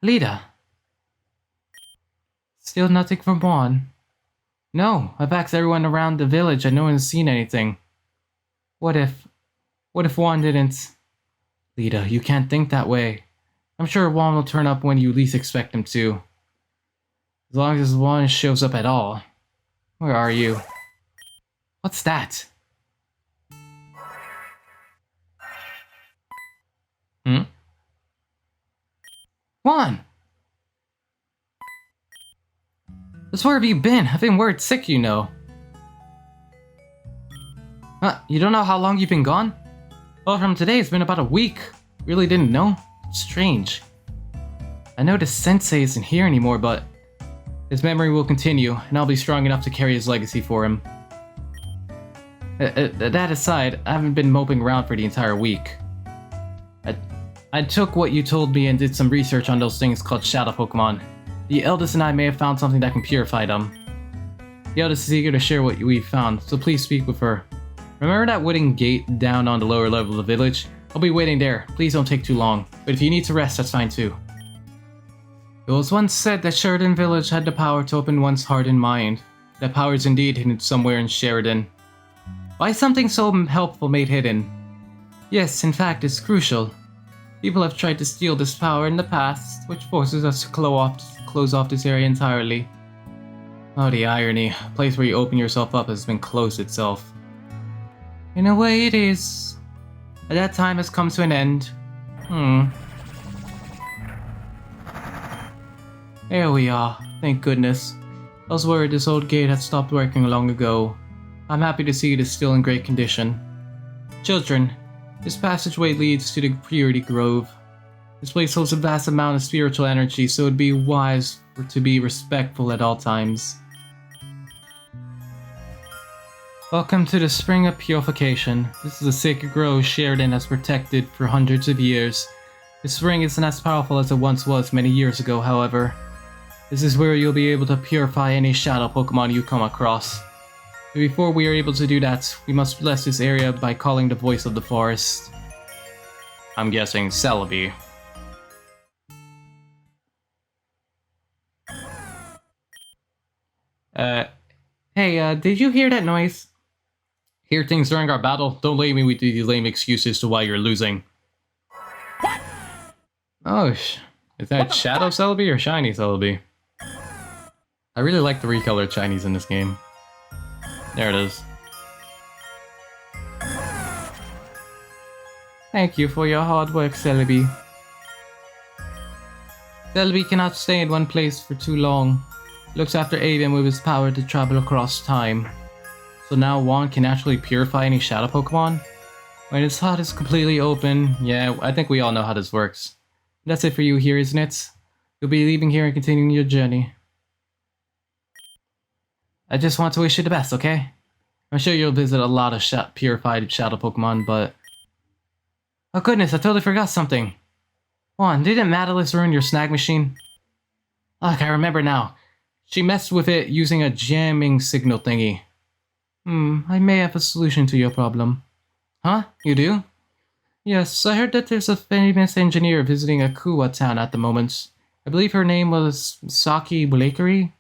Lita. Still nothing from Juan. No, I've asked everyone around the village and no one's seen anything. What if Juan didn't? Lita, you can't think that way. I'm sure Juan will turn up when you least expect him to. As long as Juan shows up at all. Where are you? What's that? Juan! Just where have you been? I've been worried sick, you know. You don't know how long you've been gone? Well, from today, it's been about a week. Really didn't know? Strange. I know the sensei isn't here anymore, but his memory will continue, and I'll be strong enough to carry his legacy for him. That aside, I haven't been moping around for the entire week. I took what you told me and did some research on those things called shadow Pokemon. The eldest and I may have found something that can purify them. The eldest is eager to share what we've found, so please speak with her. Remember that wooden gate down on the lower level of the village? I'll be waiting there. Please don't take too long. But if you need to rest, that's fine too. It was once said that Sheridan Village had the power to open one's heart and mind. That power is indeed hidden somewhere in Sheridan. Why is something so helpful made hidden? Yes, in fact, it's crucial. People have tried to steal this power in the past, which forces us to close off this area entirely. Oh, the irony. A place where you open yourself up has been closed itself. In a way, it is. But that time has come to an end. There we are. Thank goodness. I was worried this old gate had stopped working long ago. I'm happy to see it is still in great condition. Children, this passageway leads to the Purity Grove. This place holds a vast amount of spiritual energy, so it'd be wise to be respectful at all times. Welcome to the Spring of Purification. This is a sacred grove Sheridan has protected for hundreds of years. The spring isn't as powerful as it once was many years ago, however. This is where you'll be able to purify any shadow Pokemon you come across. But before we are able to do that, we must bless this area by calling the voice of the forest. I'm guessing Celebi. Hey, did you hear that noise? Hear things during our battle? Don't lay me with these lame excuses to why you're losing. Oh, is that Shadow Celebi or Shiny Celebi? I really like the recolored shinies in this game. There it is. Thank you for your hard work, Celebi. Celebi cannot stay in one place for too long. Looks after Avian with his power to travel across time. So now Juan can actually purify any shadow Pokemon? When its heart is completely open, yeah, I think we all know how this works. That's it for you here, isn't it? You'll be leaving here and continuing your journey. I just want to wish you the best, okay? I'm sure you'll visit a lot of purified shadow Pokemon, but... Oh goodness, I totally forgot something. Juan, didn't Madalis ruin your snag machine? Ugh, I remember now. She messed with it using a jamming signal thingy. I may have a solution to your problem. Huh? You do? Yes, I heard that there's a famous engineer visiting Akuwa town at the moment. I believe her name was Saki Blakery?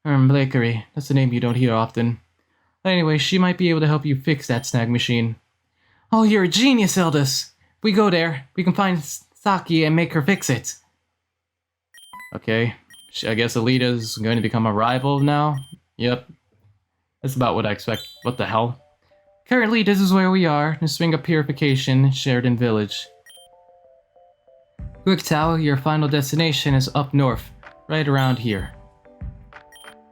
Blakery. That's a name you don't hear often. Anyway, she might be able to help you fix that snag machine. Oh, you're a genius, Eldest! If we go there, we can find Saki and make her fix it. Okay. I guess Alita's going to become a rival now? Yep. That's about what I expect. What the hell? Currently, this is where we are, the Spring of Purification, Sheridan Village. Quick Tower, your final destination is up north, right around here.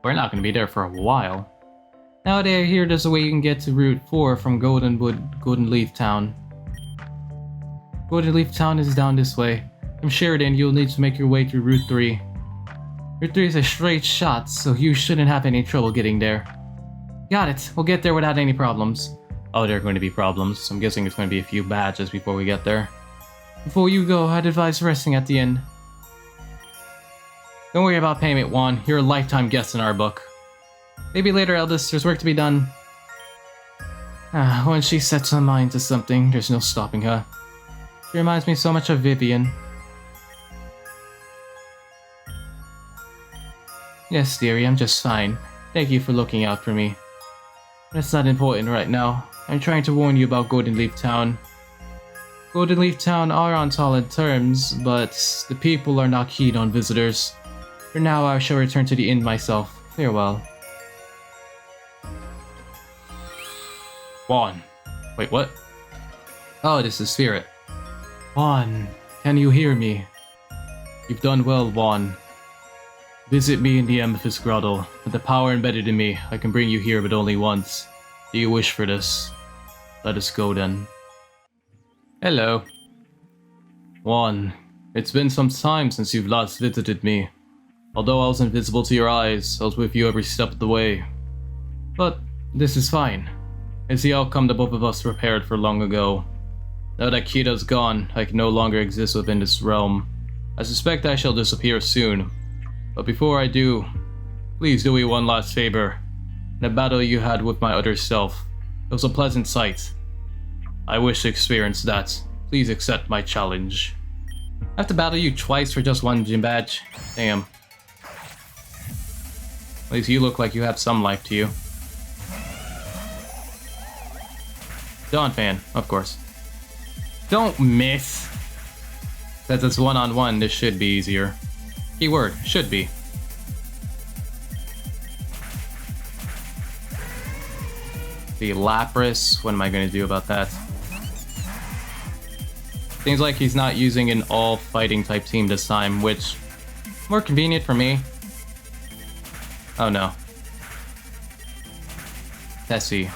We're not going to be there for a while. Now that you're here, there's a way you can get to Route 4 from Golden Leaf Town. Golden Leaf Town is down this way. From Sheridan, you'll need to make your way through Route 3. Route 3 is a straight shot, so you shouldn't have any trouble getting there. Got it. We'll get there without any problems. Oh, there are going to be problems. I'm guessing it's going to be a few badges before we get there. Before you go, I'd advise resting at the inn. Don't worry about payment, Juan. You're a lifetime guest in our book. Maybe later, Eldest. There's work to be done. When she sets her mind to something, there's no stopping her. She reminds me so much of Vivian. Yes, dearie, I'm just fine. Thank you for looking out for me. That's not important right now. I'm trying to warn you about Golden Leaf Town. Golden Leaf Town are on solid terms, but the people are not keen on visitors. For now, I shall return to the inn myself. Farewell. Juan. Wait, what? Oh, this is Spirit. Juan, can you hear me? You've done well, Juan. Visit me in the Amethyst Grotto. With the power embedded in me, I can bring you here, but only once. Do you wish for this? Let us go then. Hello. Juan, it's been some time since you've last visited me. Although I was invisible to your eyes, I was with you every step of the way. But this is fine. It's the outcome that both of us prepared for long ago. Now that Keta's gone, I can no longer exist within this realm. I suspect I shall disappear soon. But before I do, please do me one last favor. The battle you had with my other self, it was a pleasant sight. I wish to experience that. Please accept my challenge. I have to battle you twice for just one gym badge? Damn. At least you look like you have some life to you. Dawn fan, of course. Don't miss! Since it's one-on-one, this should be easier. Keyword, should be. The Lapras, what am I going to do about that? Seems like he's not using an all-fighting type team this time, which... more convenient for me. Oh no. Tessie.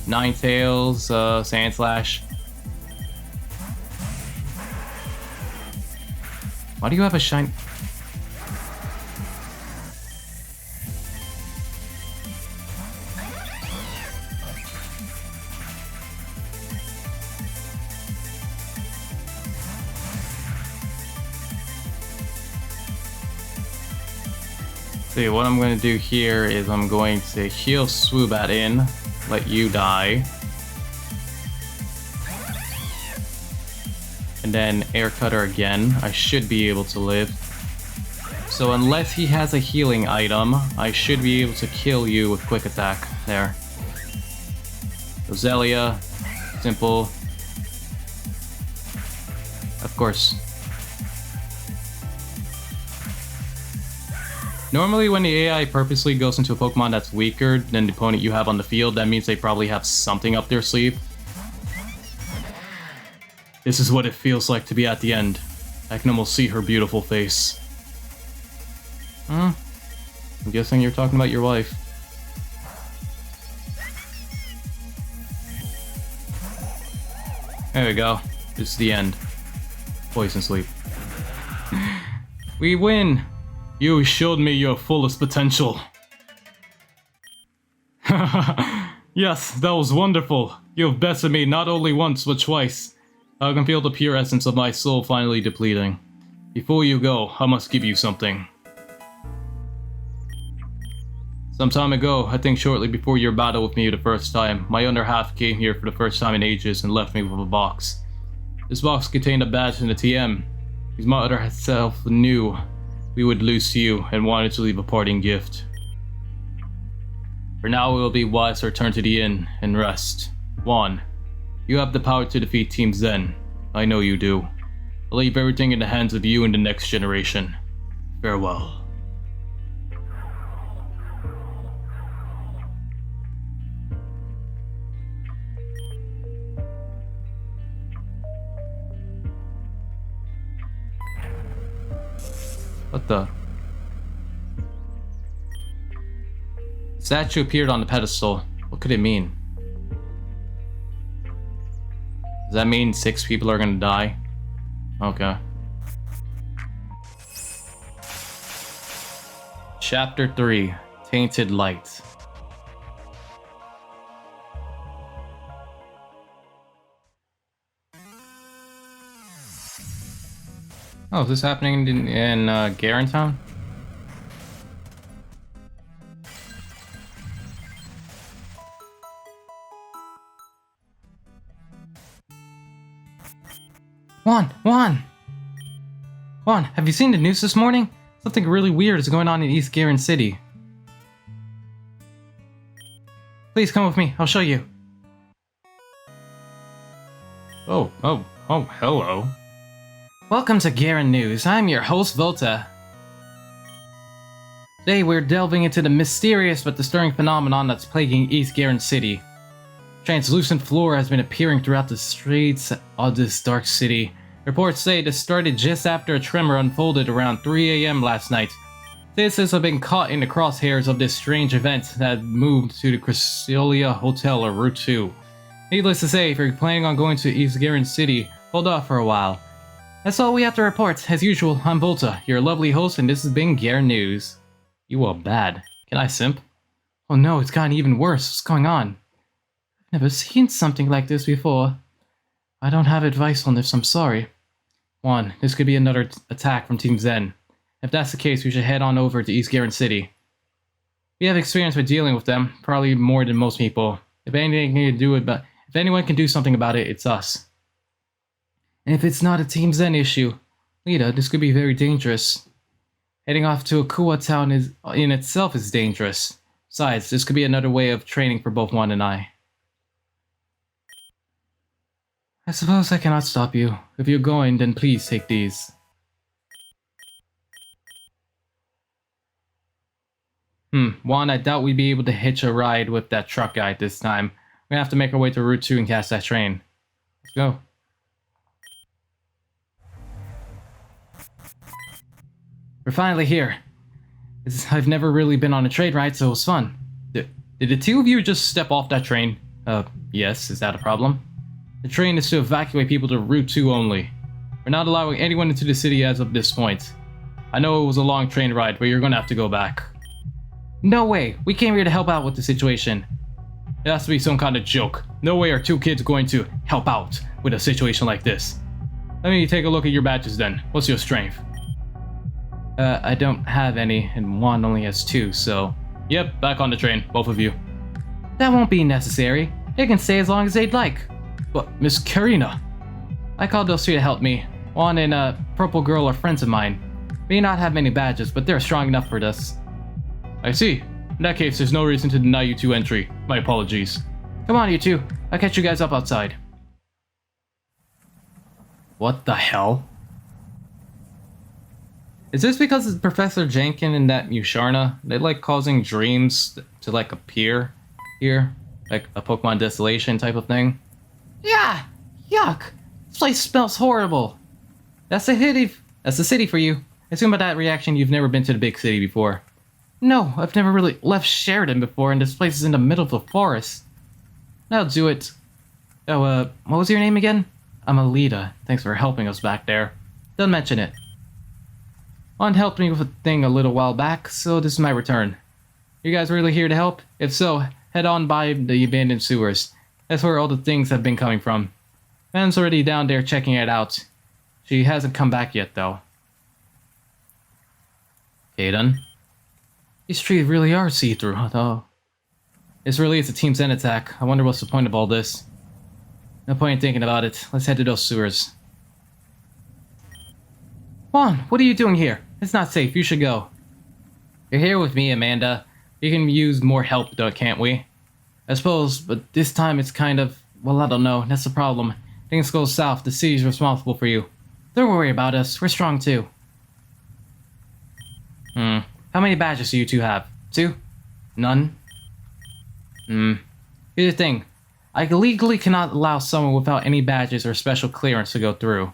Ninetales, Sandslash. Why do you have a shine? See, what I'm going to do here is I'm going to heal Swoobat in, let you die. And then Air Cutter again. I should be able to live. So unless he has a healing item, I should be able to kill you with Quick Attack. There. Roselia. Simple. Of course. Normally when the AI purposely goes into a Pokemon that's weaker than the opponent you have on the field, that means they probably have something up their sleeve. This is what it feels like to be at the end. I can almost see her beautiful face. I'm guessing you're talking about your wife. There we go. This is the end. Poison Sleep. We win! You showed me your fullest potential. Yes, that was wonderful. You have bested me not only once, but twice. I can feel the pure essence of my soul finally depleting. Before you go, I must give you something. Some time ago, I think shortly before your battle with me the first time, my other half came here for the first time in ages and left me with a box. This box contained a badge and a TM. His my other self knew we would lose to you and wanted to leave a parting gift. For now, it will be wise to return to the inn and rest. Juan, you have the power to defeat Team Zen. I know you do. I'll leave everything in the hands of you and the next generation. Farewell. What the? The statue appeared on the pedestal. What could it mean? Does that mean 6 people are gonna die? Okay. Chapter 3, Tainted Light. Oh, is this happening in Garantown? Juan, have you seen the news this morning? Something really weird is going on in East Garen City. Please come with me, I'll show you. Oh, hello. Welcome to Garen News, I'm your host Volta. Today we're delving into the mysterious but disturbing phenomenon that's plaguing East Garen City. Translucent floor has been appearing throughout the streets of this dark city. Reports say this started just after a tremor unfolded around 3 AM last night. Citizens have been caught in the crosshairs of this strange event that moved to the Crescelia Hotel or Route 2. Needless to say, if you're planning on going to East Garen City, hold off for a while. That's all we have to report. As usual, I'm Volta, your lovely host, and this has been Garen News. You are bad. Can I simp? Oh no, it's gotten even worse. What's going on? I've never seen something like this before. I don't have advice on this, I'm sorry. 1. This could be another attack from Team Zen. If that's the case, we should head on over to East Garen City. We have experience with dealing with them, probably more than most people. If anything can do it, but if anyone can do something about it, it's us. And if it's not a Team Zen issue, Lita, this could be very dangerous. Heading off to Akua town in itself is dangerous. Besides, this could be another way of training for both Juan and I. I suppose I cannot stop you. If you're going, then please take these. Juan, I doubt we'd be able to hitch a ride with that truck guy this time. We're gonna have to make our way to Route 2 and catch that train. Let's go. We're finally here. I've never really been on a train ride, so it was fun. Did the two of you just step off that train? Yes, is that a problem? The train is to evacuate people to Route 2 only. We're not allowing anyone into the city as of this point. I know it was a long train ride, but you're gonna have to go back. No way! We came here to help out with the situation. It has to be some kind of joke. No way are two kids going to help out with a situation like this. Let me take a look at your badges then. What's your strength? I don't have any, and Juan only has 2, so... Yep, back on the train, both of you. That won't be necessary. They can stay as long as they'd like. But, Miss Karina... I called those 3 to help me. Juan and Purple Girl are friends of mine. May not have many badges, but they're strong enough for this. I see. In that case, there's no reason to deny you 2 entry. My apologies. Come on, you 2. I'll catch you guys up outside. What the hell? Is this because it's Professor Jenkin and that Musharna? They like causing dreams to like appear here? Like a Pokemon Desolation type of thing? Yeah! Yuck! This place smells horrible! That's the city for you. I assume by that reaction you've never been to the big city before. No, I've never really left Sheridan before, and this place is in the middle of the forest. That'll do it. Oh, what was your name again? I'm Alita. Thanks for helping us back there. Don't mention it. Juan helped me with a thing a little while back, so this is my return. You guys really here to help? If so, head on by the abandoned sewers. That's where all the things have been coming from. Van's already down there checking it out. She hasn't come back yet, though. Okay, done. These trees really are see-through, though. This really is a Team Zen attack. I wonder what's the point of all this. No point in thinking about it. Let's head to those sewers. Juan, what are you doing here? It's not safe. You should go. You're here with me, Amanda. You can use more help, though, can't we? I suppose, but this time it's kind of... Well, I don't know. That's the problem. Things go south. The city's responsible for you. Don't worry about us. We're strong, too. How many badges do you 2 have? 2? None? Here's the thing. I legally cannot allow someone without any badges or special clearance to go through.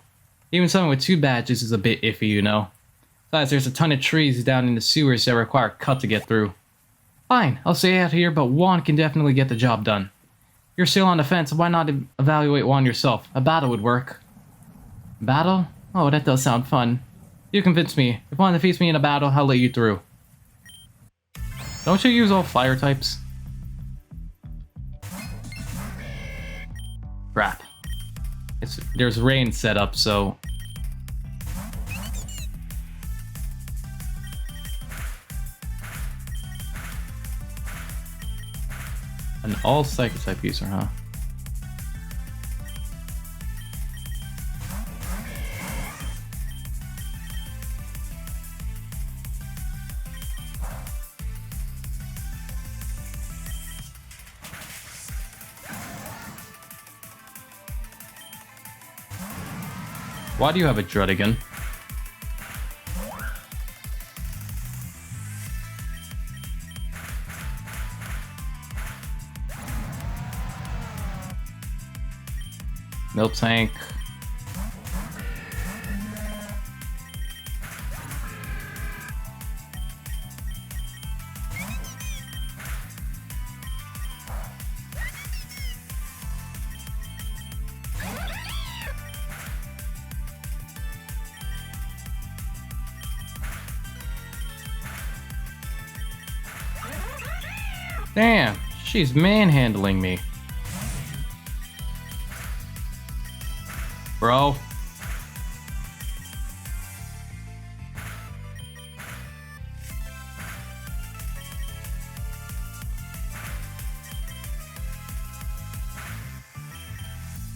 Even someone with 2 badges is a bit iffy, you know. Besides, there's a ton of trees down in the sewers that require a cut to get through. Fine, I'll stay out here, but Juan can definitely get the job done. You're still on the fence, why not evaluate Juan yourself? A battle would work. Battle? Oh, that does sound fun. You convinced me. If Juan defeats me in a battle, I'll let you through. Don't you use all fire types? Crap. There's rain set up, so... An all psychic type user, huh? Why do you have a Drudigan? Milk tank. Damn, she's manhandling me. Bro.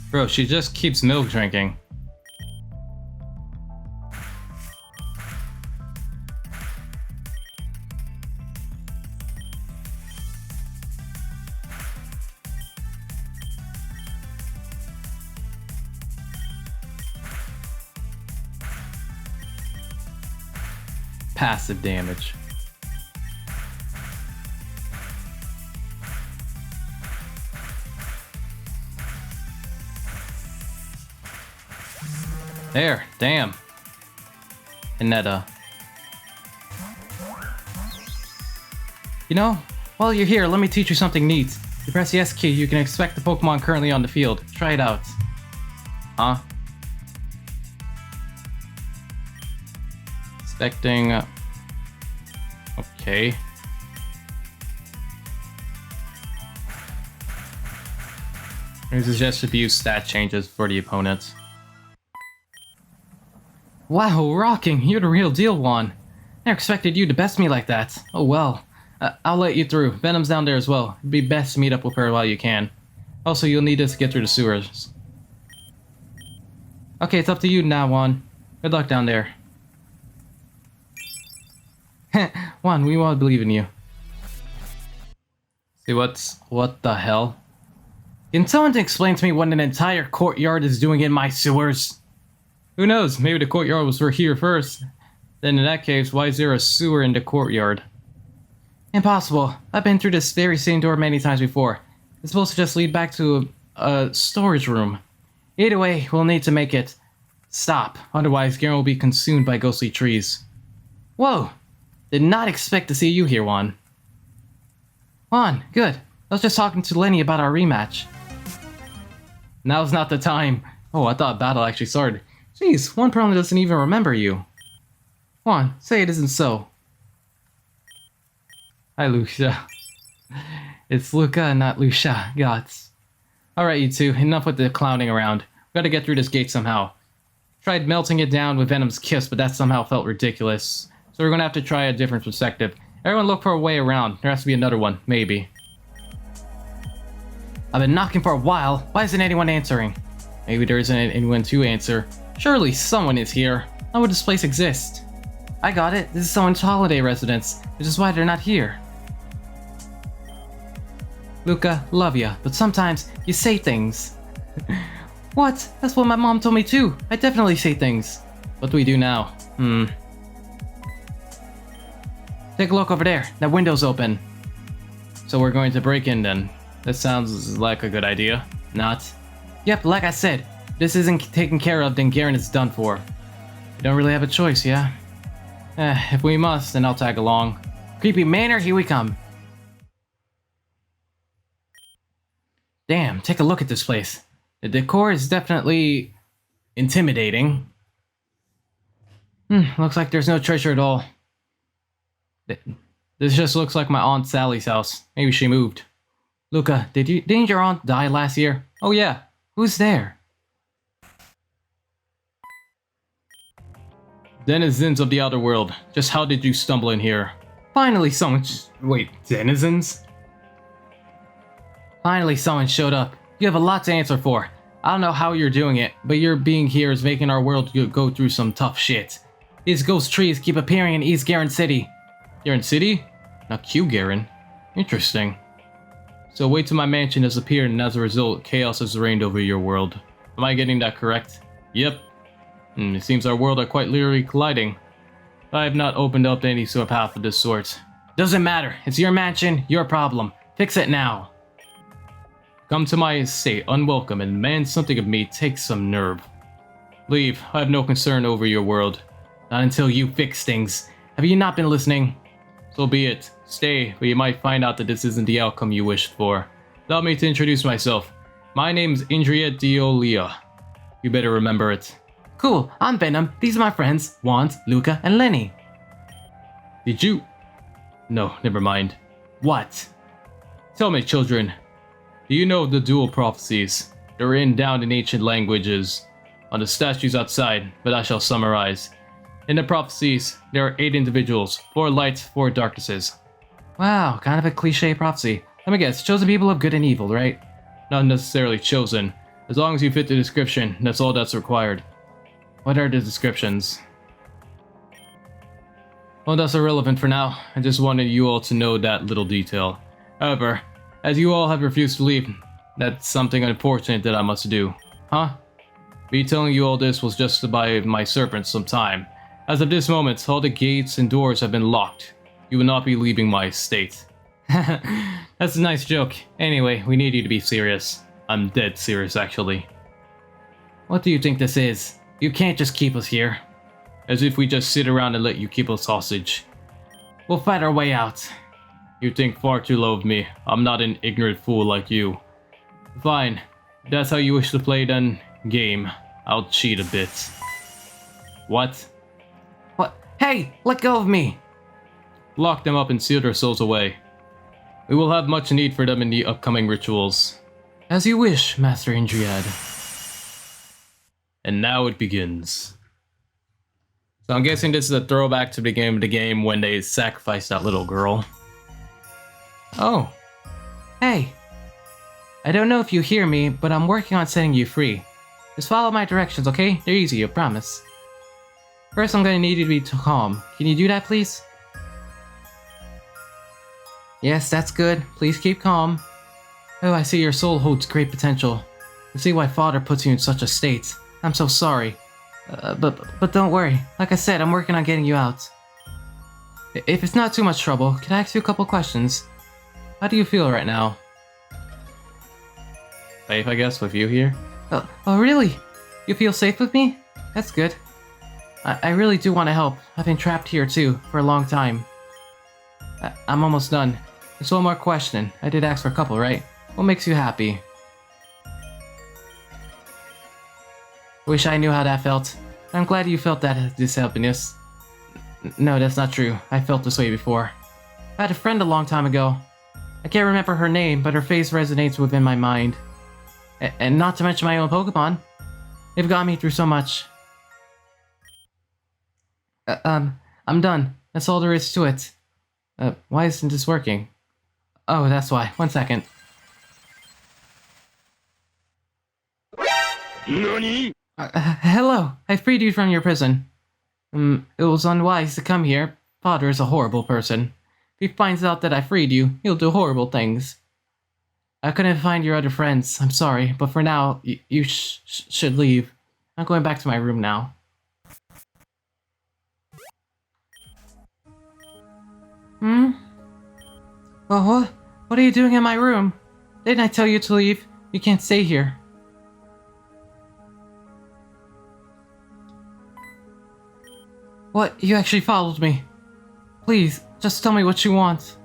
Bro, she just keeps milk drinking. Passive damage. There, damn. And nette. You know, while you're here, let me teach you something neat. You press the S key, you can expect the Pokemon currently on the field. Try it out. Huh? Expecting... okay. I suggest to use stat changes for the opponents. Wow, rocking! You're the real deal, Juan. Never expected you to best me like that. Oh well. I'll let you through. Venom's down there as well. It'd be best to meet up with her while you can. Also, you'll need this to get through the sewers. Okay, it's up to you now, Juan. Good luck down there. Juan, we won't believe in you. See, what the hell? Can someone explain to me what an entire courtyard is doing in my sewers? Who knows, maybe the courtyard was for here first. Then in that case, why is there a sewer in the courtyard? Impossible. I've been through this very same door many times before. It's supposed to just lead back to a storage room. Either way, we'll need to make it stop. Otherwise, Garen will be consumed by ghostly trees. Whoa! Did not expect to see you here, Juan. Juan, good. I was just talking to Lenny about our rematch. Now's not the time. Oh, I thought battle actually started. Jeez, Juan probably doesn't even remember you. Juan, say it isn't so. Hi, Lucia. It's Luca, not Lucia. Gots. Alright, you two, enough with the clowning around. We gotta get through this gate somehow. Tried melting it down with Venom's kiss, but that somehow felt ridiculous. So we're gonna have to try a different perspective. Everyone look for a way around. There has to be another one, maybe. I've been knocking for a while. Why isn't anyone answering? Maybe there isn't anyone to answer. Surely someone is here. How would this place exist? I got it. This is someone's holiday residence, which is why they're not here. Luca, love ya, but sometimes you say things. What? That's what my mom told me too. I definitely say things. What do we do now? Take a look over there. That window's open. So we're going to break in then. That sounds like a good idea. Not. Yep, like I said, this isn't taken care of, then Garen is done for. We don't really have a choice, yeah? If we must, then I'll tag along. Creepy Manor, here we come. Damn, take a look at this place. The decor is definitely intimidating. Looks like there's no treasure at all. This just looks like my Aunt Sally's house. Maybe she moved. Luca, didn't your aunt die last year? Oh yeah, who's there? Denizens of the outer world. Just how did you stumble in here? Finally someone wait, denizens? Finally someone showed up. You have a lot to answer for. I don't know how you're doing it, but your being here is making our world go through some tough shit. These ghost trees keep appearing in East Garen City. Garen City? Not Q Garen. Interesting. So wait till my mansion has appeared and as a result, chaos has reigned over your world. Am I getting that correct? Yep. It seems our worlds are quite literally colliding. I have not opened up any sort of path of this sort. Doesn't matter. It's your mansion, your problem. Fix it now. Come to my estate unwelcome and demand something of me takes some nerve. Leave. I have no concern over your world. Not until you fix things. Have you not been listening? So be it. Stay, but you might find out that this isn't the outcome you wished for. Allow me to introduce myself. My name's Marianette Gym. You better remember it. Cool, I'm Venom. These are my friends, Wand, Luca, and Lenny. Did you? No, never mind. What? Tell me, children. Do you know the dual prophecies? They're written down in ancient languages on the statues outside, but I shall summarize. In the prophecies, there are 8 individuals, 4 lights, 4 darknesses. Wow, kind of a cliche prophecy. Let me guess, chosen people of good and evil, right? Not necessarily chosen. As long as you fit the description, that's all that's required. What are the descriptions? Well, that's irrelevant for now. I just wanted you all to know that little detail. However, as you all have refused to leave, that's something unfortunate that I must do. Huh? Me telling you all this was just to buy my serpents some time. As of this moment, all the gates and doors have been locked. You will not be leaving my estate. That's a nice joke. Anyway, we need you to be serious. I'm dead serious, actually. What do you think this is? You can't just keep us here. As if we just sit around and let you keep us hostage. We'll fight our way out. You think far too low of me. I'm not an ignorant fool like you. Fine. If that's how you wish to play, then game. I'll cheat a bit. What? What? Hey! Let go of me! Lock them up and seal their souls away. We will have much need for them in the upcoming rituals. As you wish, Master Indriad. And now it begins. So I'm guessing this is a throwback to the beginning of the game when they sacrificed that little girl. Oh. Hey. I don't know if you hear me, but I'm working on setting you free. Just follow my directions, okay? They're easy, I promise. First, I'm gonna need you to be calm. Can you do that, please? Yes, that's good. Please keep calm. Oh, I see your soul holds great potential. I see why Father puts you in such a state. I'm so sorry. But don't worry. Like I said, I'm working on getting you out. If it's not too much trouble, can I ask you a couple questions? How do you feel right now? Safe, I guess, with you here. Oh, really? You feel safe with me? That's good. I really do want to help. I've been trapped here too, for a long time. I'm almost done. Just one more question. I did ask for a couple, right? What makes you happy? Wish I knew how that felt. I'm glad you felt that this happiness. No, that's not true. I felt this way before. I had a friend a long time ago. I can't remember her name, but her face resonates within my mind. And not to mention my own Pokemon. They've got me through so much. I'm done. That's all there is to it. Why isn't this working? Oh, that's why. 1 second. NANI?! Hello. I freed you from your prison. It was unwise to come here. Father is a horrible person. If he finds out that I freed you, he'll do horrible things. I couldn't find your other friends. I'm sorry, but for now, you should leave. I'm going back to my room now. Oh, what are you doing in my room? Didn't I tell you to leave? You can't stay here. What? You actually followed me. Please, just tell me what you want.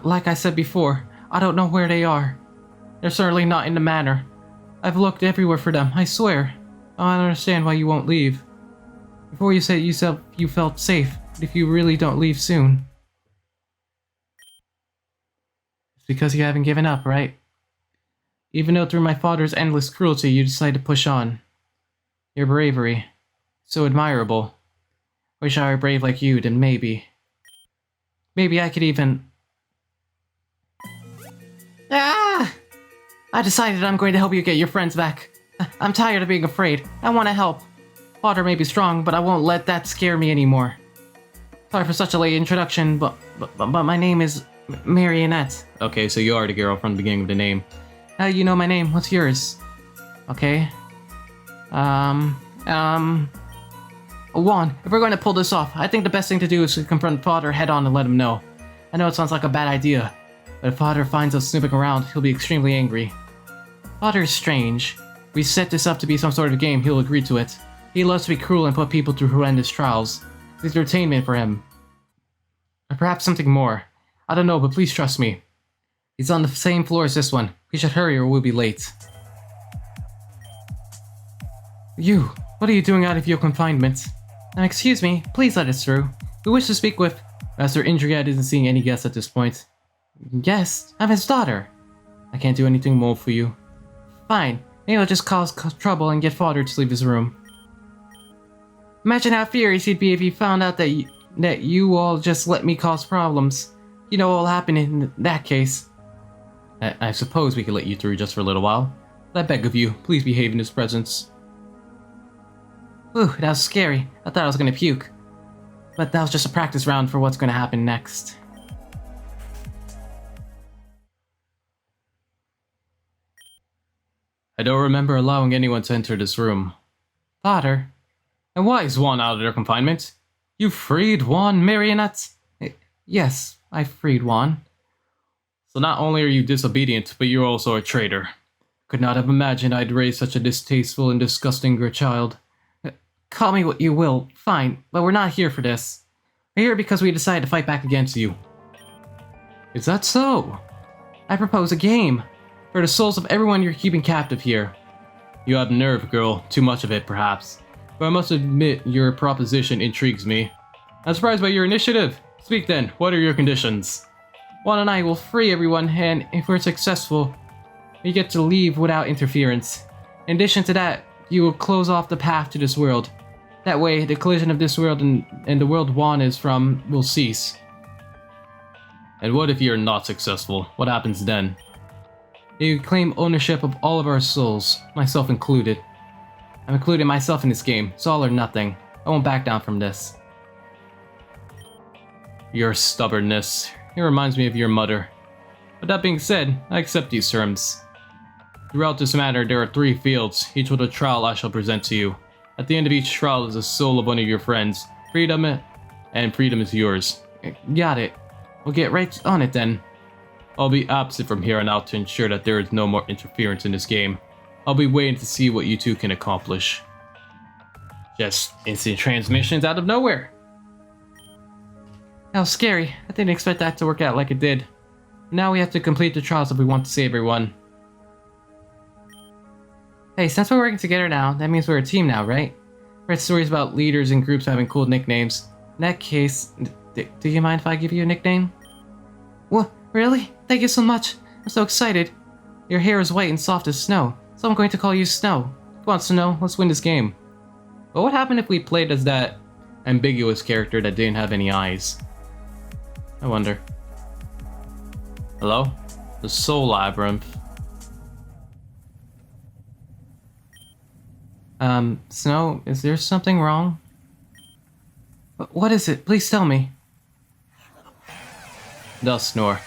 Like I said before, I don't know where they are. They're certainly not in the manor. I've looked everywhere for them, I swear. I don't understand why you won't leave. Before you said you felt safe, but if you really don't leave soon. It's because you haven't given up, right? Even though through my father's endless cruelty you decided to push on. Your bravery. So admirable. Wish I were brave like you, then maybe. Maybe I could even... Ah! I decided I'm going to help you get your friends back. I'm tired of being afraid. I want to help. Father may be strong, but I won't let that scare me anymore. Sorry for such a late introduction, but my name is Marianette. Okay, so you are the girl from the beginning of the name. How do you know my name? What's yours? Okay. Juan, if we're going to pull this off, I think the best thing to do is to confront Father head on and let him know. I know it sounds like a bad idea, but if Father finds us snooping around, he'll be extremely angry. Father is strange. We set this up to be some sort of game, he'll agree to it. He loves to be cruel and put people through horrendous trials. It's entertainment for him. Or perhaps something more. I don't know, but please trust me. He's on the same floor as this one. We should hurry or we'll be late. You, what are you doing out of your confinement? Excuse me, please let us through. We wish to speak with... Master Indriad isn't seeing any guests at this point. Guest? I'm his daughter. I can't do anything more for you. Fine, maybe I'll just cause trouble and get Father to leave his room. Imagine how furious he'd be if he found out that you all just let me cause problems. You know what will happen in that case. I suppose we could let you through just for a little while. But I beg of you, please behave in his presence. Ooh, that was scary. I thought I was gonna puke. But that was just a practice round for what's gonna happen next. I don't remember allowing anyone to enter this room. Father? And why is Juan out of their confinement? You freed Juan, Marianette? Yes, I freed Juan. So not only are you disobedient, but you're also a traitor. Could not have imagined I'd raise such a distasteful and disgusting child. Call me what you will, fine, but we're not here for this. We're here because we decided to fight back against you. Is that so? I propose a game. For the souls of everyone you're keeping captive here. You have nerve, girl. Too much of it, perhaps. But I must admit, your proposition intrigues me. I'm surprised by your initiative. Speak then, what are your conditions? Juan and I will free everyone, and if we're successful, we get to leave without interference. In addition to that, you will close off the path to this world. That way, the collision of this world and the world Juan is from will cease. And what if you're not successful? What happens then? You claim ownership of all of our souls, myself included. I'm including myself in this game. It's all or nothing. I won't back down from this. Your stubbornness. It reminds me of your mother. But that being said, I accept these terms. Throughout this matter, there are 3 fields, each with a trial I shall present to you. At the end of each trial is the soul of one of your friends. Freedom, and freedom is yours. Got it. We'll get right on it then. I'll be absent from here on out to ensure that there is no more interference in this game. I'll be waiting to see what you two can accomplish. Just instant transmissions out of nowhere. How scary. I didn't expect that to work out like it did. Now we have to complete the trials if we want to save everyone. Hey, since we're working together now, that means we're a team now, right? Read stories about leaders and groups having cool nicknames. In that case, do you mind if I give you a nickname? What? Really? Thank you so much. I'm so excited. Your hair is white and soft as snow, so I'm going to call you Snow. Who wants to know? Let's win this game. But what happened if we played as that ambiguous character that didn't have any eyes? I wonder. Hello? The Soul Labyrinth. Snow, is there something wrong? What is it? Please tell me. Dust Snore.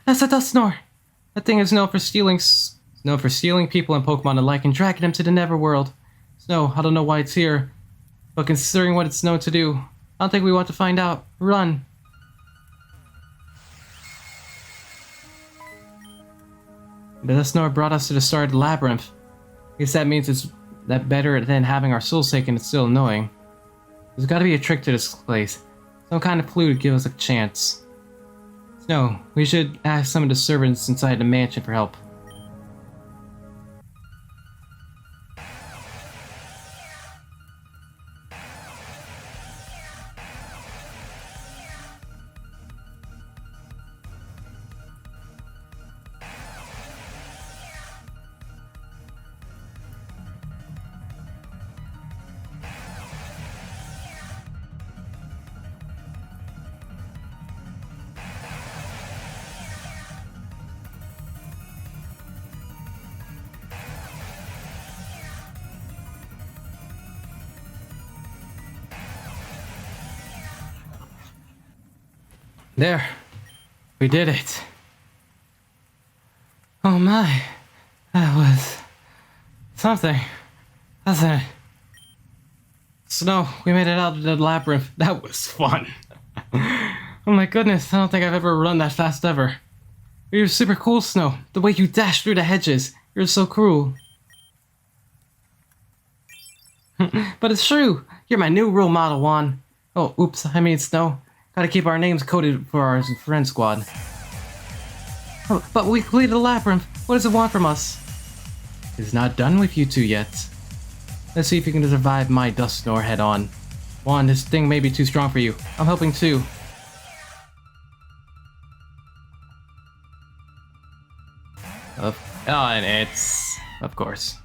That's a Dust Snore! That thing is known for stealing people and Pokemon alike and dragging them to the Neverworld. Snow, I don't know why it's here, but considering what it's known to do, I don't think we want to find out. Run! The Dust Snore brought us to the start of the labyrinth. I guess that means it's that better than having our souls taken. It's still annoying. There's gotta be a trick to this place. Some kind of clue to give us a chance. No, we should ask some of the servants inside the mansion for help. There. We did it. Oh my. That was something. That's it. Snow, we made it out of the labyrinth. That was fun. Oh my goodness, I don't think I've ever run that fast ever. You're super cool, Snow. The way you dash through the hedges. You're so cruel. But it's true. You're my new role model, Juan. Oh, oops, I mean Snow. Gotta keep our names coded for our friend squad. Oh, but we completed the labyrinth. What does it want from us? It's not done with you two yet. Let's see if you can survive my dust snore head on. Juan, this thing may be too strong for you. I'm helping too. Oh, and it's... of course.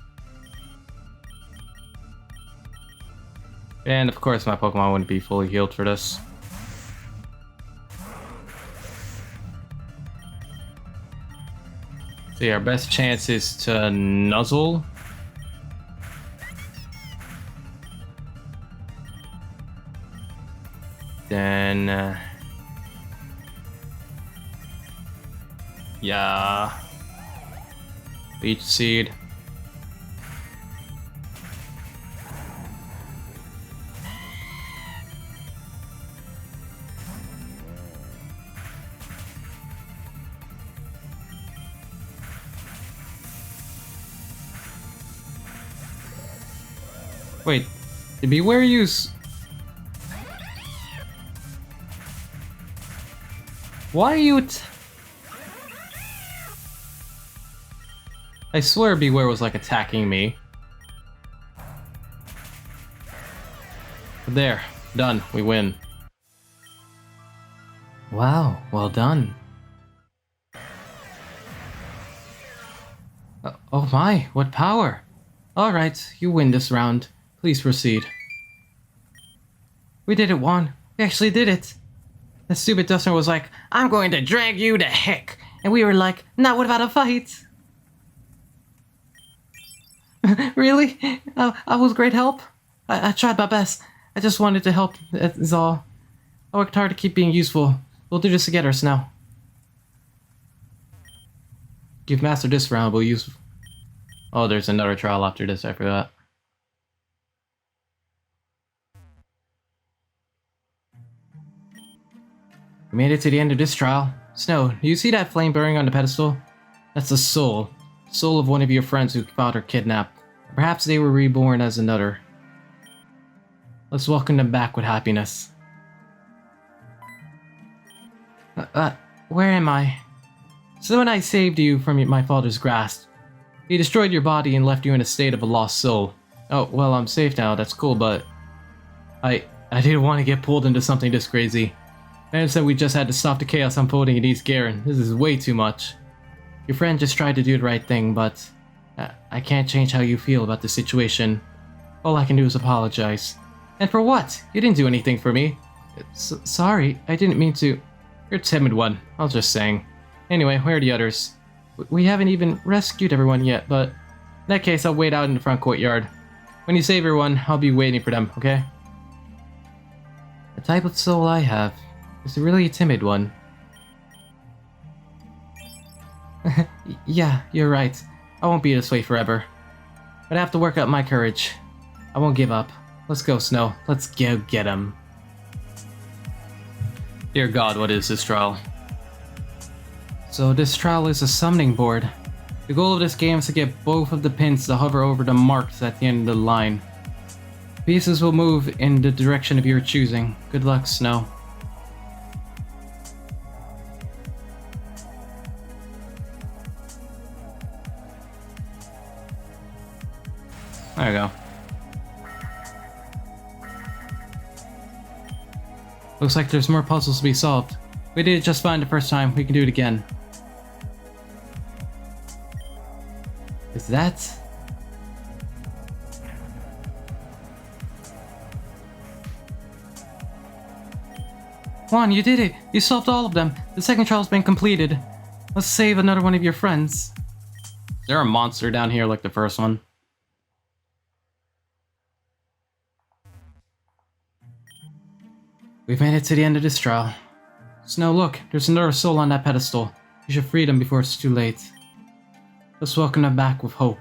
And of course my Pokemon wouldn't be fully healed for this. See, our best chance is to nuzzle. Then... yeah... Leech Seed. Wait, did Beware use... Why are you... I swear Beware was like attacking me. There, done, we win. Wow, well done. Oh my, what power! Alright, you win this round. Please proceed. We did it, Juan. We actually did it. The stupid Duster was like, I'm going to drag you to heck. And we were like, not without a fight. Really? I was great help? I tried my best. I just wanted to help, is all. I worked hard to keep being useful. We'll do this together, Snow. You've mastered this round, we'll use... Oh, there's another trial after this, I forgot. We made it to the end of this trial. Snow, do you see that flame burning on the pedestal? That's the soul. Soul of one of your friends who father kidnapped. Perhaps they were reborn as another. Let's welcome them back with happiness. Where am I? So when I saved you from my father's grasp, he destroyed your body and left you in a state of a lost soul. Oh, well, I'm safe now, that's cool, but... I didn't want to get pulled into something this crazy. I said we just had to stop the chaos unfolding in East Garen. This is way too much. Your friend just tried to do the right thing, but... I can't change how you feel about the situation. All I can do is apologize. And for what? You didn't do anything for me. Sorry, I didn't mean to... You're a timid one, I was just saying. Anyway, where are the others? We haven't even rescued everyone yet, but... In that case, I'll wait out in the front courtyard. When you save everyone, I'll be waiting for them, okay? The type of soul I have is really a timid one. Yeah, you're right. I won't be this way forever. But I have to work up my courage. I won't give up. Let's go, Snow. Let's go get him. Dear God, what is this trial? So this trial is a summoning board. The goal of this game is to get both of the pins to hover over the marks at the end of the line. Pieces will move in the direction of your choosing. Good luck, Snow. There you go. Looks like there's more puzzles to be solved. We did it just fine the first time, we can do it again. Is that... Juan, you did it! You solved all of them! The second trial's been completed. Let's save another one of your friends. Is there a monster down here like the first one? We've made it to the end of this trial. Snow, look, there's another soul on that pedestal. You should free them before it's too late. Let's welcome them back with hope.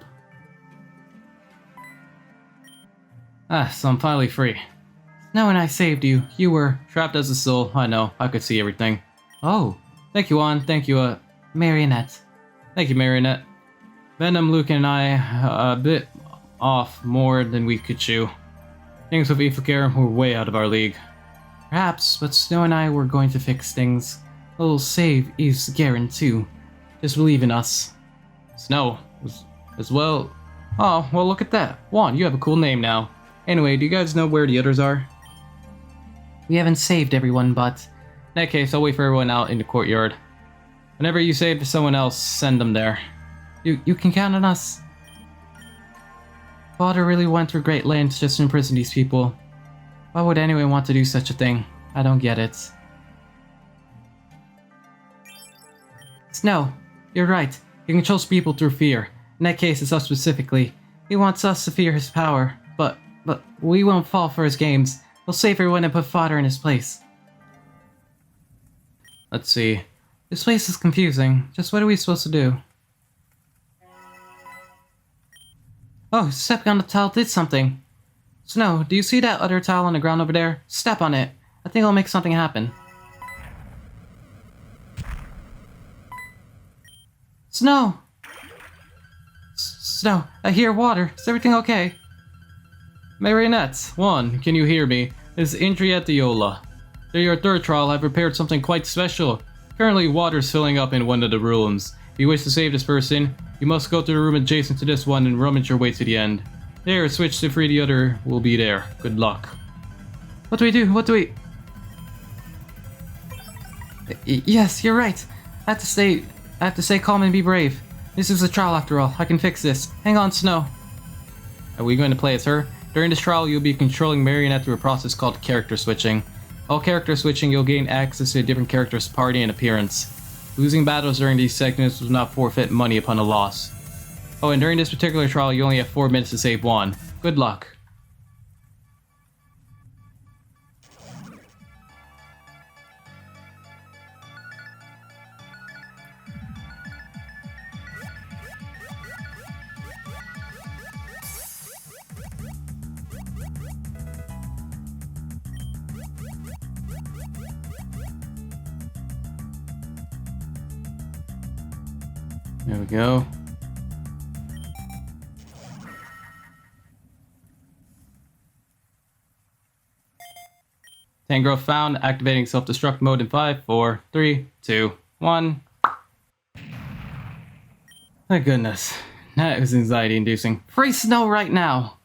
So I'm finally free. Now when I saved you, you were trapped as a soul. I know, I could see everything. Oh, thank you, Juan. Thank you, Marianette. Thank you, Marianette. Venom, Luke, and I, a bit off more than we could chew. Things with Ifukar were way out of our league. Perhaps, but Snow and I were going to fix things. We'll save Eve's Garen too. Just believe in us. Snow, as well. Oh, well look at that. Juan, you have a cool name now. Anyway, do you guys know where the others are? We haven't saved everyone, but... In that case, I'll wait for everyone out in the courtyard. Whenever you save someone else, send them there. You can count on us. Father really went through great lengths just to imprison these people. Why would anyone want to do such a thing? I don't get it. Snow, you're right. He controls people through fear. In that case, it's us specifically. He wants us to fear his power, but we won't fall for his games. We'll save everyone and put Father in his place. Let's see. This place is confusing. Just what are we supposed to do? Oh, stepping on the tile did something. Snow, do you see that other tile on the ground over there? Step on it. I think it'll make something happen. Snow! Snow, I hear water. Is everything okay? Marianette, Juan, can you hear me? This is Intrietiola. For your third trial, I've prepared something quite special. Currently, water is filling up in one of the rooms. If you wish to save this person, you must go to the room adjacent to this one and rummage your way to the end. There, switch to free the other will be there. Good luck. What do we do? What do we... Yes, you're right. I have to stay calm and be brave. This is a trial after all. I can fix this. Hang on, Snow. Are we going to play as her? During this trial, you'll be controlling Marianette through a process called character switching. While character switching, you'll gain access to a different character's party and appearance. Losing battles during these segments will not forfeit money upon a loss. Oh, and during this particular trial, you only have 4 minutes to save one. Good luck. There we go. Tangrowth found, activating self-destruct mode in 5, 4, 3, 2, 1. My goodness, that is anxiety inducing. Free Snow right now!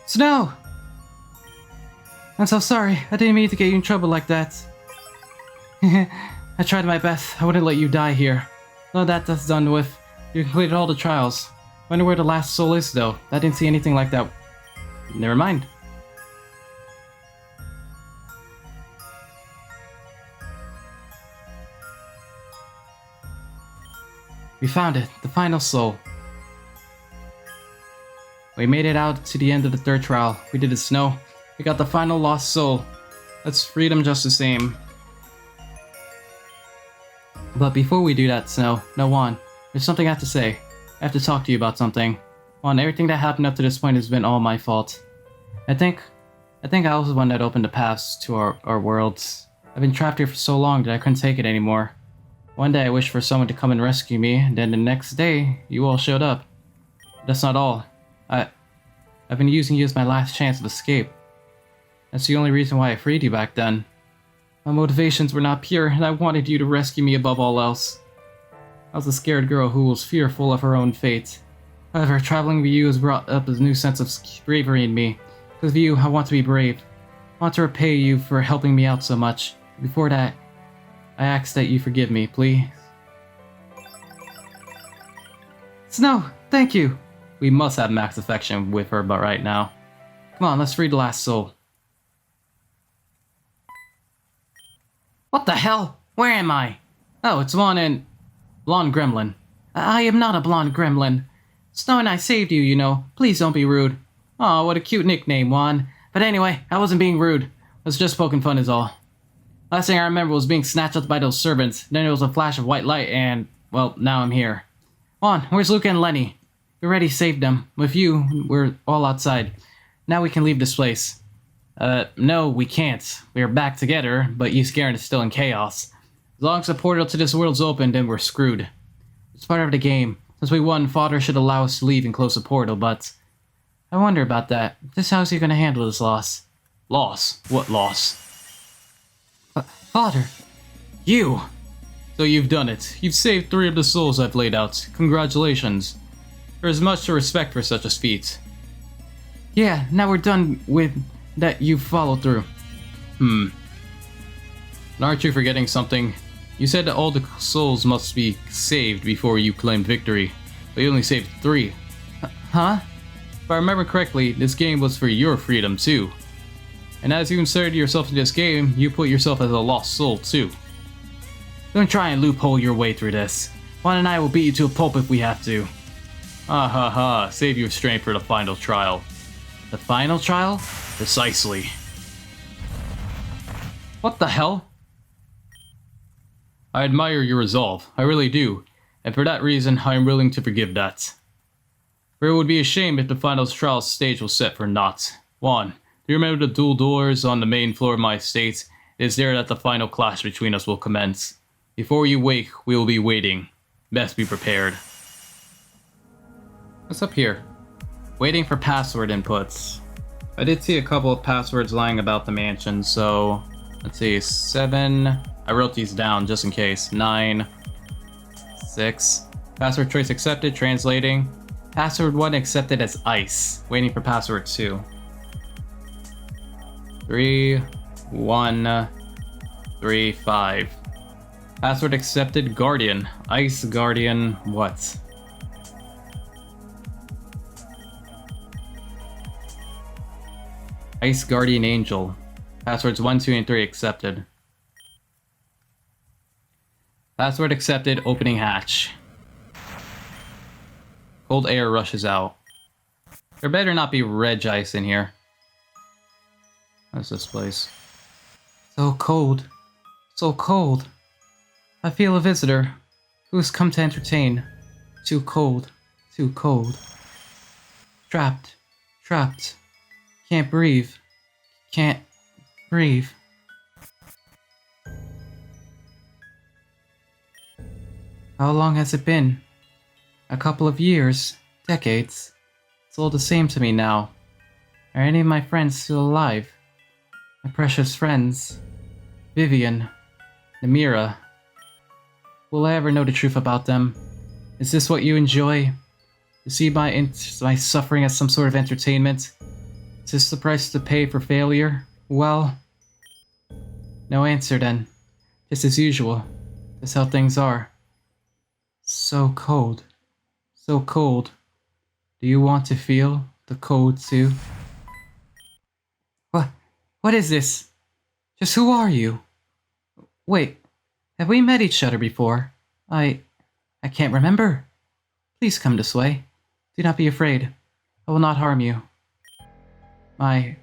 Snow! I'm so sorry. I didn't mean to get you in trouble like that. I tried my best. I wouldn't let you die here. Now that that's done with, you completed all the trials. Wonder where the last soul is, though. I didn't see anything like that. Never mind. We found it. The final soul. We made it out to the end of the third trial. We did it, Snow. We got the final lost soul. That's freedom just the same. But before we do that, Snow, no, Juan, there's something I have to say. I have to talk to you about something. Juan, everything that happened up to this point has been all my fault. I think I was the one that opened the paths to our worlds. I've been trapped here for so long that I couldn't take it anymore. One day I wished for someone to come and rescue me, and then the next day, you all showed up. But that's not all. I've been using you as my last chance of escape. That's the only reason why I freed you back then. My motivations were not pure, and I wanted you to rescue me above all else. I was a scared girl who was fearful of her own fate. However, traveling with you has brought up a new sense of bravery in me. Because of you, I want to be brave. I want to repay you for helping me out so much. Before that, I ask that you forgive me, please. Snow, thank you! We must have max affection with her but right now. Come on, let's free the last soul. What the hell? Where am I? Oh, it's Juan and... Blonde Gremlin. I am not a blonde gremlin. Snow and I saved you, you know. Please don't be rude. Aw, what a cute nickname, Juan. But anyway, I wasn't being rude. I was just poking fun is all. Last thing I remember was being snatched up by those servants. Then there was a flash of white light and, well, now I'm here. On, where's Luca and Lenny? We already saved them. With you, we're all outside. Now we can leave this place. No, we can't. We are back together, but Yscarin is still in chaos. As long as the portal to this world's open, then we're screwed. It's part of the game. Since we won, Father should allow us to leave and close the portal, but... I wonder about that. Just how's he gonna handle this loss? Loss? What loss? Father! You! So you've done it. You've saved 3 of the souls I've laid out. Congratulations. There is much to respect for such a feat. Yeah, now we're done with that you've followed through. Aren't you forgetting something? You said that all the souls must be saved before you claimed victory, but you only saved 3. Huh? If I remember correctly, this game was for your freedom too. And as you inserted yourself in this game, you put yourself as a lost soul too. Don't try and loophole your way through this. Juan and I will beat you to a pulp if we have to. Ah ha ha, save your strength for the final trial. The final trial? Precisely. What the hell? I admire your resolve, I really do, and for that reason I am willing to forgive that. For it would be a shame if the final trial stage was set for naught. Juan, do you remember the dual doors on the main floor of my estate? It is there that the final clash between us will commence. Before you wake, we will be waiting. Best be prepared. What's up here? Waiting for password inputs. I did see a couple of passwords lying about the mansion, so... Let's see, 7... I wrote these down just in case. 9... 6... Password choice accepted, translating. Password 1 accepted as ice. Waiting for password 2. 3... 1... 3... 5. Password accepted, Guardian. Ice Guardian, what? Ice Guardian Angel. Passwords 1, 2, and 3 accepted. Password accepted, opening hatch. Cold air rushes out. There better not be Reg Ice in here. What's this place? So cold. So cold. I feel a visitor who has come to entertain. Too cold. Too cold. Trapped. Trapped. Can't breathe. Can't breathe. How long has it been? A couple of years. Decades. It's all the same to me now. Are any of my friends still alive? My precious friends. Vivian. Namira. Will I ever know the truth about them? Is this what you enjoy? To see my suffering as some sort of entertainment? Is this the price to pay for failure? Well... No answer then. Just as usual. That's how things are. So cold. So cold. Do you want to feel the cold too? What is this? Just who are you? Wait, have we met each other before? I can't remember. Please come this way. Do not be afraid. I will not harm you. My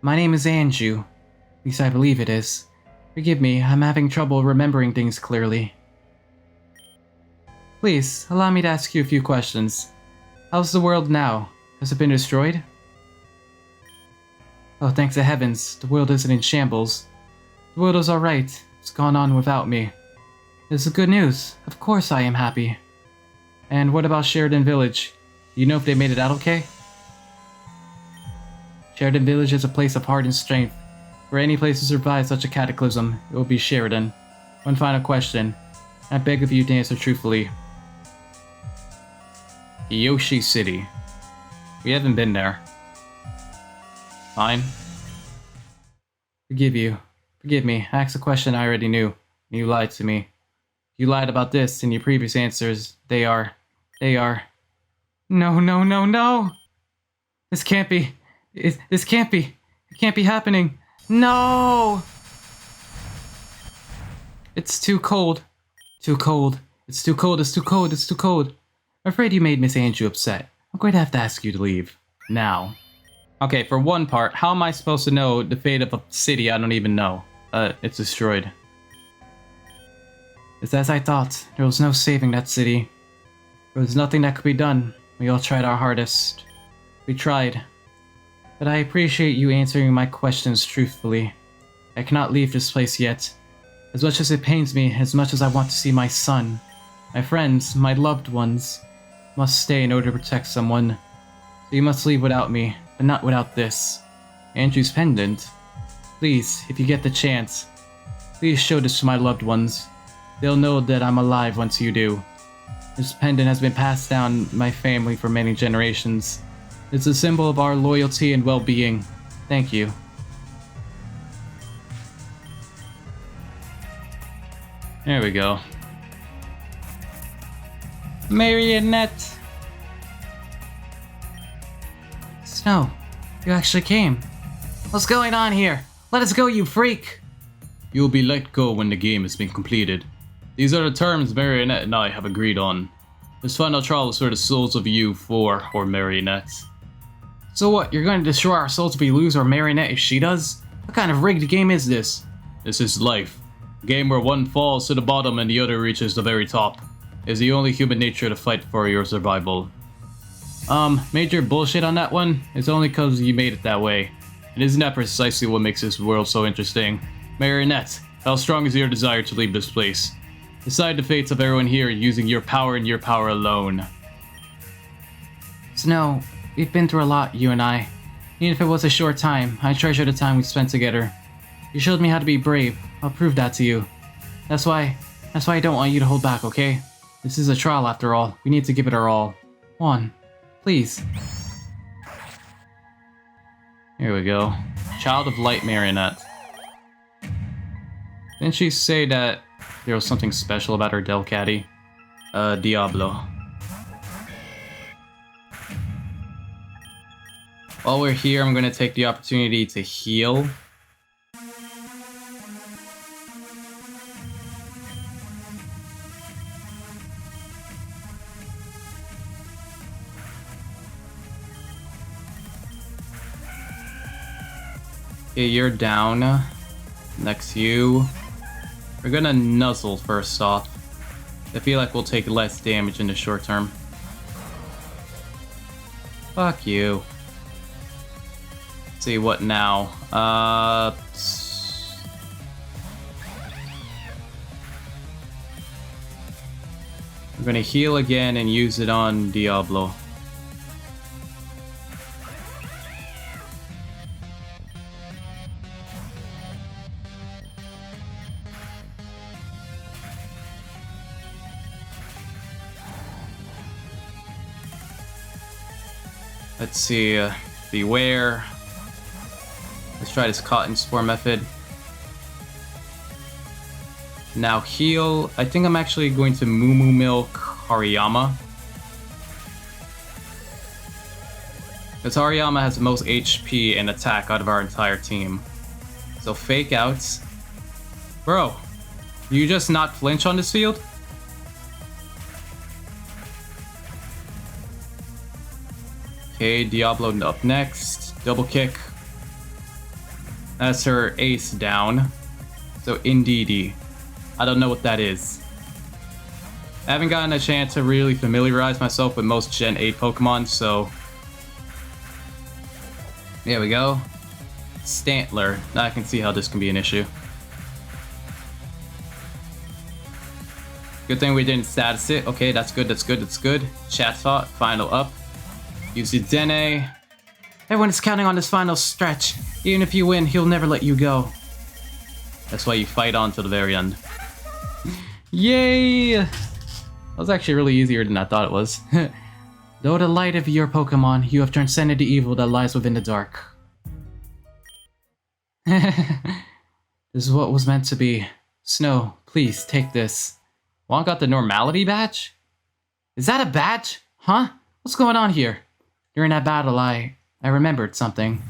name is Anju. At least I believe it is. Forgive me, I'm having trouble remembering things clearly. Please, allow me to ask you a few questions. How's the world now? Has it been destroyed? Oh, thanks to heavens, the world isn't in shambles. The world is alright. It's gone on without me. This is good news. Of course I am happy. And what about Sheridan Village? Do you know if they made it out okay? Sheridan Village is a place of heart and strength. For any place to survive such a cataclysm, it will be Sheridan. One final question. I beg of you to answer truthfully. Yoshi City. We haven't been there. Fine. Forgive you. Forgive me. I asked a question I already knew. And you lied to me. You lied about this in your previous answers. They are... No. This can't be. This can't be. It can't be happening. No! It's too cold. Too cold. It's too cold. It's too cold. It's too cold. I'm afraid you made Miss Anju upset. I'm going to have to ask you to leave. Now. Okay, for one part, how am I supposed to know the fate of a city I don't even know? It's destroyed. It's as I thought. There was no saving that city. There was nothing that could be done. We all tried our hardest. We tried. But I appreciate you answering my questions truthfully. I cannot leave this place yet. As much as it pains me, as much as I want to see my son, my friends, my loved ones, must stay in order to protect someone. So you must leave without me, but not without this. Andrew's pendant. Please, if you get the chance, please show this to my loved ones. They'll know that I'm alive once you do. This pendant has been passed down my family for many generations. It's a symbol of our loyalty and well-being. Thank you. There we go. Marianette! Snow, you actually came. What's going on here? Let us go, you freak! You will be let go when the game has been completed. These are the terms Marianette and I have agreed on. This final trial is for the souls of you four, or Marianette. So what, you're going to destroy our souls if we lose, or Marianette if she does? What kind of rigged game is this? This is life. A game where one falls to the bottom and the other reaches the very top. It is the only human nature to fight for your survival. Major bullshit on that one. It's only cause you made it that way. And isn't that precisely what makes this world so interesting? Marianette, how strong is your desire to leave this place? Decide the fates of everyone here using your power and your power alone. Snow, we've been through a lot, you and I. Even if it was a short time, I treasure the time we spent together. You showed me how to be brave. I'll prove that to you. That's why I don't want you to hold back, okay? This is a trial after all. We need to give it our all. One, please. Here we go. Child of Light Marianette. Didn't she say that there was something special about her Delcatty? Diablo. While we're here, I'm gonna take the opportunity to heal. Okay, you're down. Next you. We're gonna nuzzle first off. I feel like we'll take less damage in the short term. Fuck you. Let's see, what now? I'm gonna heal again and use it on Diablo. Let's see, beware. Let's try this cotton spore method. Now heal. I think I'm actually going to Moo Milk Hariyama. Because Hariyama has the most HP and attack out of our entire team. So fake outs. Bro, you just not flinch on this field? Okay, Diablo up next. Double kick. That's her ace down. So Indeedee. I don't know what that is. I haven't gotten a chance to really familiarize myself with most Gen 8 Pokemon, so... There we go. Stantler. Now I can see how this can be an issue. Good thing we didn't status it. Okay, that's good, that's good, that's good. Chat thought, final up. Use your Dene. Everyone is counting on this final stretch. Even if you win, he'll never let you go. That's why you fight on till the very end. Yay! That was actually really easier than I thought it was. Though the light of your Pokemon, you have transcended the evil that lies within the dark. This is what was meant to be. Snow, please, take this. Juan got the normality badge? Is that a badge? Huh? What's going on here? During that battle, I remembered something.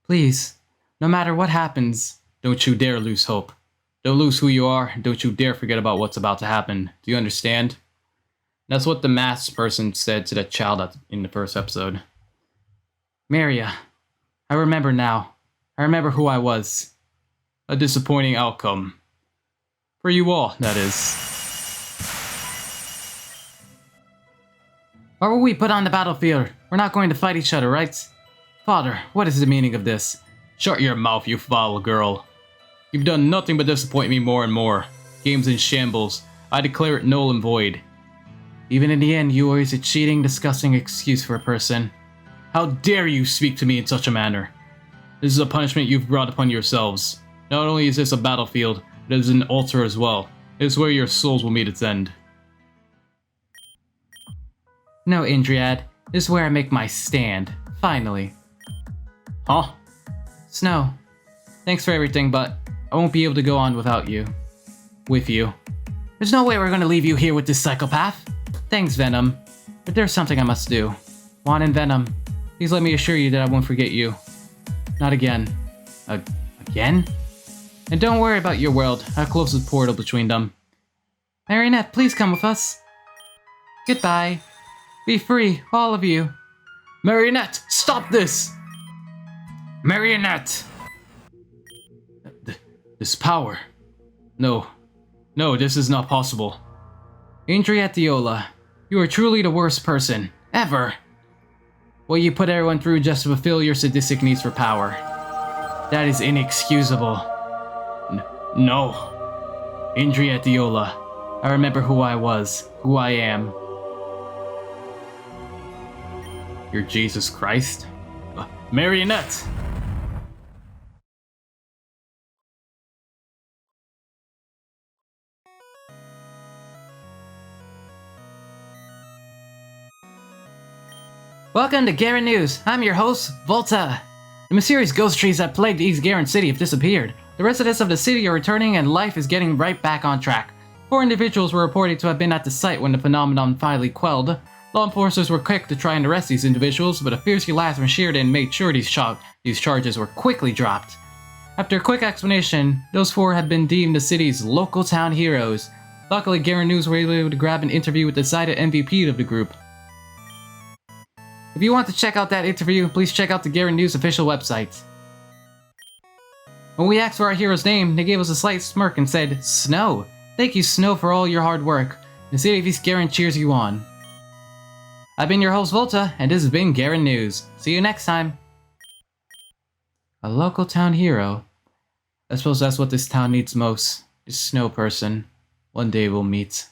Please, no matter what happens, don't you dare lose hope. Don't lose who you are, don't you dare forget about what's about to happen. Do you understand? That's what the masked person said to the child in the first episode. Maria, I remember now. I remember who I was. A disappointing outcome. For you all, that is. Why were we put on the battlefield? We're not going to fight each other, right? Father, what is the meaning of this? Shut your mouth, you foul girl. You've done nothing but disappoint me more and more. Game's in shambles. I declare it null and void. Even in the end, you are a cheating, disgusting excuse for a person. How dare you speak to me in such a manner? This is a punishment you've brought upon yourselves. Not only is this a battlefield, but it is an altar as well. It is where your souls will meet its end. No, Indriad. This is where I make my stand. Finally. Huh? Snow. Thanks for everything, but I won't be able to go on without you. With you. There's no way we're gonna leave you here with this psychopath. Thanks, Venom. But there's something I must do. Juan and Venom, please let me assure you that I won't forget you. Not again. Again? And don't worry about your world. I'll close the portal between them. Marianette, please come with us. Goodbye. Be free, all of you. Marianette, stop this! Marianette! This power. No, this is not possible. Andriatiola, you are truly the worst person, ever. What you put everyone through just to fulfill your sadistic needs for power. That is inexcusable. No. Andriatiola, I remember who I was, who I am. You're Jesus Christ? Marianette! Welcome to Garen News. I'm your host, Volta. The mysterious ghost trees that plagued East Garen City have disappeared. The residents of the city are returning and life is getting right back on track. 4 individuals were reported to have been at the site when the phenomenon finally quelled. Law enforcers were quick to try and arrest these individuals, but a fierce Elasmin Sheridan made sure these charges were quickly dropped. After a quick explanation, those 4 had been deemed the city's local town heroes. Luckily, Garen News were able to grab an interview with the decided MVP of the group. If you want to check out that interview, please check out the Garen News official website. When we asked for our hero's name, they gave us a slight smirk and said, Snow. Thank you, Snow, for all your hard work. The city of East Garen cheers you on. I've been your host, Volta, and this has been Garen News. See you next time. A local town hero? I suppose that's what this town needs most. This snow person. One day we'll meet.